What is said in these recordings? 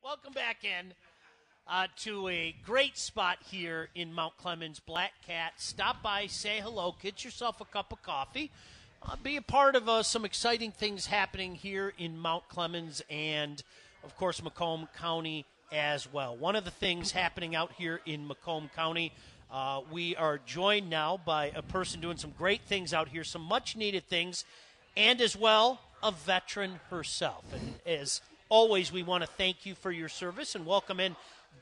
Welcome back in to a great spot here in Mount Clemens. Black Cat. Stop by, say hello, get yourself a cup of coffee. Be a part of some exciting things happening here in Mount Clemens and, of course, Macomb County as well. One of the things happening out here in Macomb County, we are joined now by a person doing some great things out here, some much-needed things, and as well, a veteran herself. And as always, we want to thank you for your service and welcome in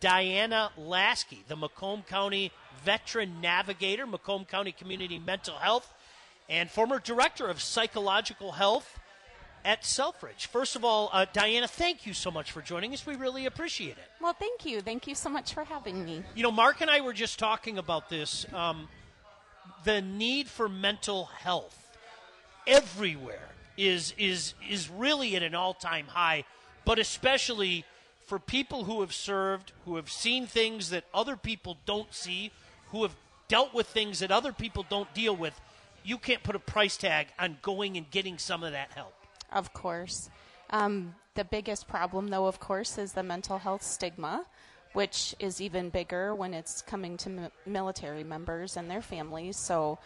Diana Laskey, the Macomb County Veteran Navigator, Macomb County Community Mental Health, and former Director of Psychological Health at Selfridge. First of all, Diana, thank you so much for joining us. We really appreciate it. Well, thank you. Thank you so much for having me. You know, Mark and I were just talking about this, the need for mental health everywhere is really at an all-time high, but especially for people who have served, who have seen things that other people don't see, who have dealt with things that other people don't deal with. You can't put a price tag on going and getting some of that help. Of course. The biggest problem, though, of course, is the mental health stigma, which is even bigger when it's coming to military members and their families. So,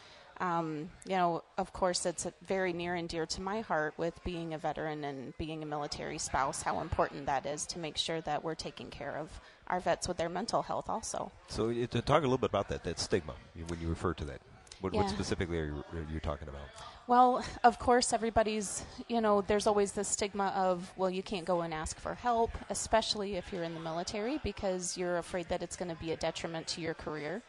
of course, it's very near and dear to my heart with being a veteran and being a military spouse, how important that is to make sure that we're taking care of our vets with their mental health also. So to talk a little bit about that stigma, when you refer to that. What specifically are you talking about? Well, of course, everybody's, there's always the stigma of, well, you can't go and ask for help, especially if you're in the military, because you're afraid that it's going to be a detriment to your career.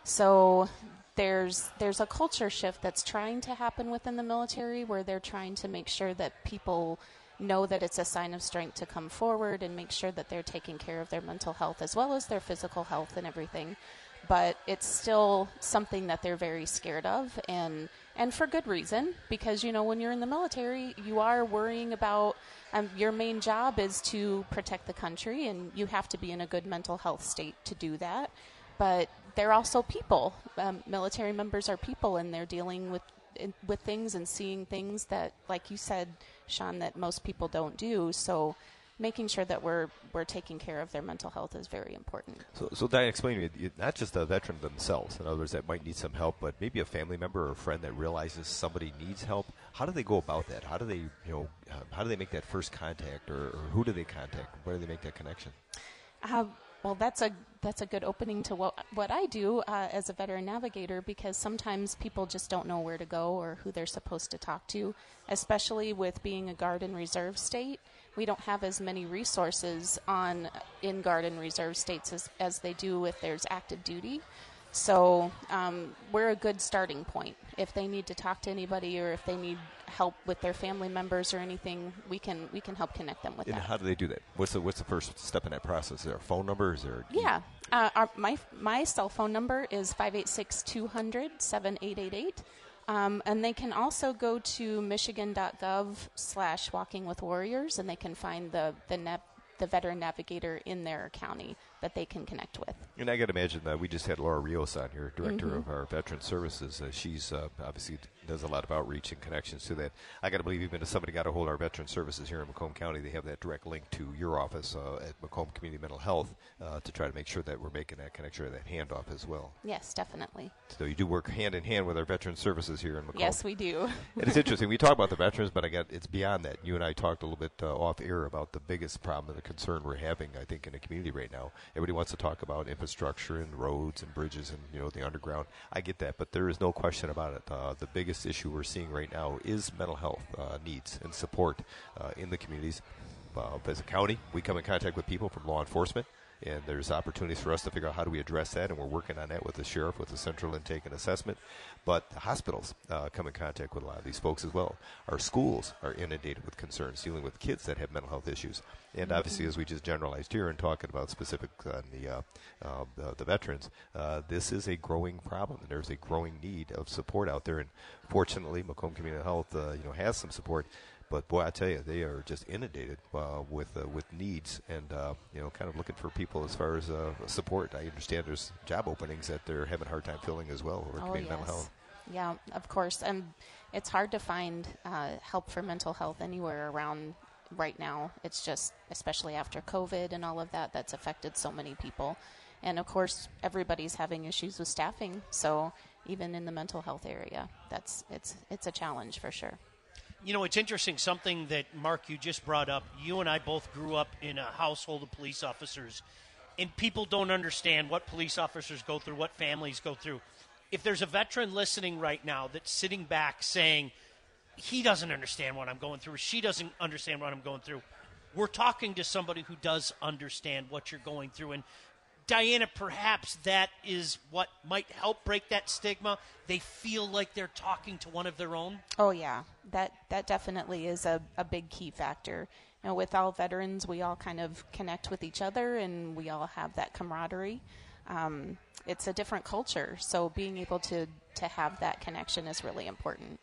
So there's a culture shift that's trying to happen within the military where they're trying to make sure that people know that it's a sign of strength to come forward and make sure that they're taking care of their mental health as well as their physical health and everything. But it's still something that they're very scared of, and for good reason, because, when you're in the military, you are worrying about your main job is to protect the country, and you have to be in a good mental health state to do that. But they're also people. Military members are people, and they're dealing with things and seeing things that, like you said, Sean, that most people don't do. So making sure that we're taking care of their mental health is very important. So Diane, explain to me, not just a veteran themselves, in other words, that might need some help, but maybe a family member or a friend that realizes somebody needs help. How do they go about that? How do they, how do they make that first contact, or who do they contact? Where do they make that connection? Well, that's a good opening to what I do as a veteran navigator, because sometimes people just don't know where to go or who they're supposed to talk to, especially with being a Guard and Reserve state. We don't have as many resources in Guard and Reserve states as they do if there's active duty. So we're a good starting point. If they need to talk to anybody or if they need help with their family members or anything, we can help connect them with that. And how do they do that? What's the first step in that process? Is there a phone number? Is there? My cell phone number is 586-200-7888. And they can also go to michigan.gov/walkingwithwarriors, and they can find the veteran navigator in their county that they can connect with. And I got to imagine that we just had Laura Rios on here, director of our veteran services. She's obviously does a lot of outreach and connections to that. I got to believe even if somebody got a hold of our veteran services here in Macomb County, they have that direct link to your office at Macomb Community Mental Health to try to make sure that we're making that connection or that handoff as well. Yes, definitely. So you do work hand in hand with our veteran services here in Macomb. Yes, we do. And it's interesting. We talk about the veterans, but it's beyond that. You and I talked a little bit off air about the biggest problem and the concern we're having, I think, in the community right now. Everybody wants to talk about infrastructure and roads and bridges and the underground. I get that, but there is no question about it. The biggest issue we're seeing right now is mental health needs and support in the communities. As a county, we come in contact with people from law enforcement, and there's opportunities for us to figure out how do we address that, and we're working on that with the sheriff, with the central intake and assessment. But the hospitals come in contact with a lot of these folks as well. Our schools are inundated with concerns dealing with kids that have mental health issues. And obviously, as we just generalized here and talking about specific on the veterans, this is a growing problem, and there's a growing need of support out there. And fortunately, Macomb Community Health has some support. But boy, I tell you, they are just inundated with needs, and kind of looking for people as far as support. I understand there's job openings that they're having a hard time filling as well over community mental health. Yeah, of course. And it's hard to find help for mental health anywhere around right now. It's just, especially after COVID and all of that, that's affected so many people. And of course, everybody's having issues with staffing. So even in the mental health area, it's a challenge for sure. You know, it's interesting, something that, Mark, you just brought up. You and I both grew up in a household of police officers, and people don't understand what police officers go through, what families go through. If there's a veteran listening right now that's sitting back saying, he doesn't understand what I'm going through, or she doesn't understand what I'm going through, we're talking to somebody who does understand what you're going through. And Diana, perhaps that is what might help break that stigma. They feel like they're talking to one of their own. Oh, yeah. That definitely is a big key factor. You know, with all veterans, we all kind of connect with each other, and we all have that camaraderie. It's a different culture, so being able to have that connection is really important.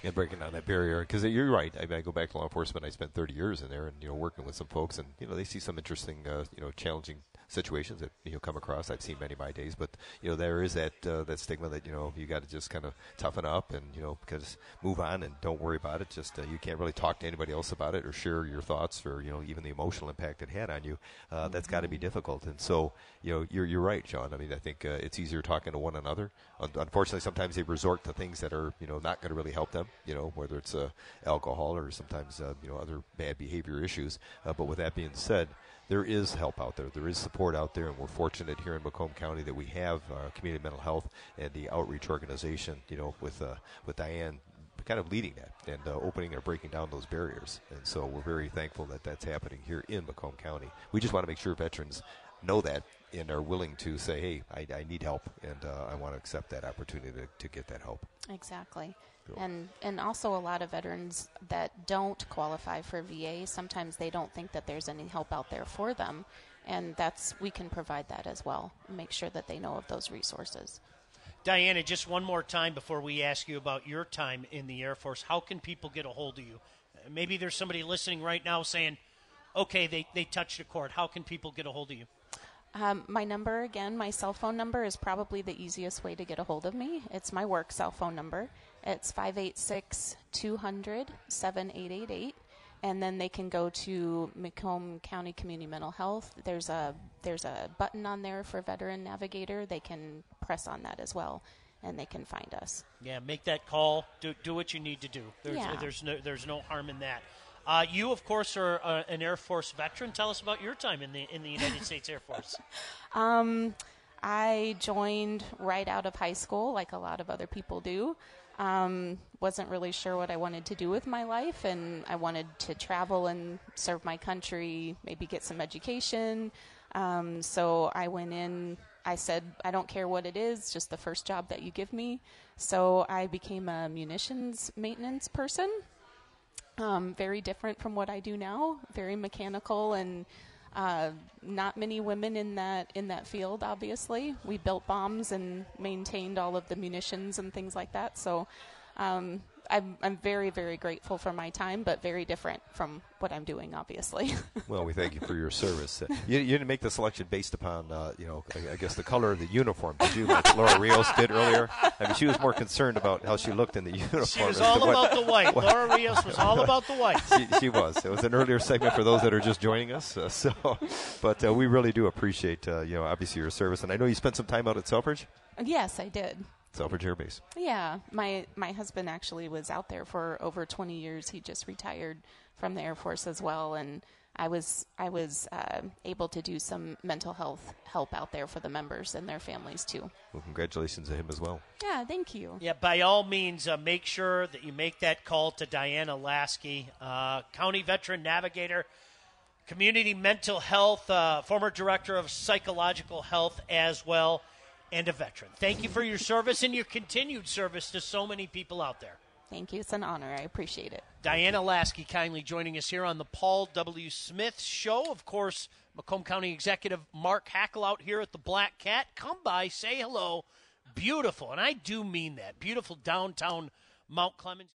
And breaking down that barrier, because you're right. I go back to law enforcement. I spent 30 years in there, and working with some folks, and they see some interesting, challenging situations that come across. I've seen many of my days, but there is that stigma that you got to just kind of toughen up and because move on and don't worry about it. Just you can't really talk to anybody else about it or share your thoughts or even the emotional impact it had on you. That's got to be difficult. And so you're right, Sean. I mean, I think it's easier talking to one another. Unfortunately, sometimes they resort to things that are not going to really help them. Whether it's alcohol or sometimes other bad behavior issues. But with that being said, there is help out there. There is support out there, and we're fortunate here in Macomb County that we have community mental health and the outreach organization, with Diane kind of leading that and opening or breaking down those barriers. And so we're very thankful that that's happening here in Macomb County. We just want to make sure veterans know that and are willing to say, hey, I need help, and I want to accept that opportunity to get that help. Exactly. And also a lot of veterans that don't qualify for VA, sometimes they don't think that there's any help out there for them, and we can provide that as well, make sure that they know of those resources. Diana, just one more time before we ask you about your time in the Air Force, how can people get a hold of you? Maybe there's somebody listening right now saying, okay, they touched a chord. How can people get a hold of you? My number, again, my cell phone number is probably the easiest way to get a hold of me. It's my work cell phone number. It's 586-200-7888. And then they can go to Macomb County Community Mental Health. There's a button on there for Veteran Navigator. They can press on that as well, and they can find us. Yeah, make that call. Do what you need to do. There's no harm in that. You, of course, are an Air Force veteran. Tell us about your time in the United States Air Force. I joined right out of high school, like a lot of other people do. Wasn't really sure what I wanted to do with my life, and I wanted to travel and serve my country, maybe get some education. So I went in. I said, I don't care what it is, just the first job that you give me. So I became a munitions maintenance person. Very different from what I do now, very mechanical, and not many women in that field, obviously. We built bombs and maintained all of the munitions and things like that. So I'm very, very grateful for my time, but very different from what I'm doing, obviously. Well, we thank you for your service. You didn't make the selection based upon, I guess the color of the uniform, did you, like Laura Rios did earlier? I mean, she was more concerned about how she looked in the uniform. She was all about the white. Laura Rios was all about the white. She was. It was an earlier segment for those that are just joining us. But we really do appreciate, obviously your service. And I know you spent some time out at Selfridge? Yes, I did. Selfridge Air Base. Yeah, my husband actually was out there for over 20 years. He just retired from the Air Force as well, and I was able to do some mental health help out there for the members and their families too. Well, congratulations to him as well. Yeah, thank you. Yeah, by all means, make sure that you make that call to Diana Laskey, County Veteran Navigator, Community Mental Health, former Director of Psychological Health as well, and a veteran. Thank you for your service and your continued service to so many people out there. Thank you. It's an honor. I appreciate it. Diana Laskey kindly joining us here on the Paul W. Smith Show. Of course, Macomb County Executive Mark Hackle out here at the Black Cat. Come by, say hello. Beautiful, and I do mean that. Beautiful downtown Mount Clemens.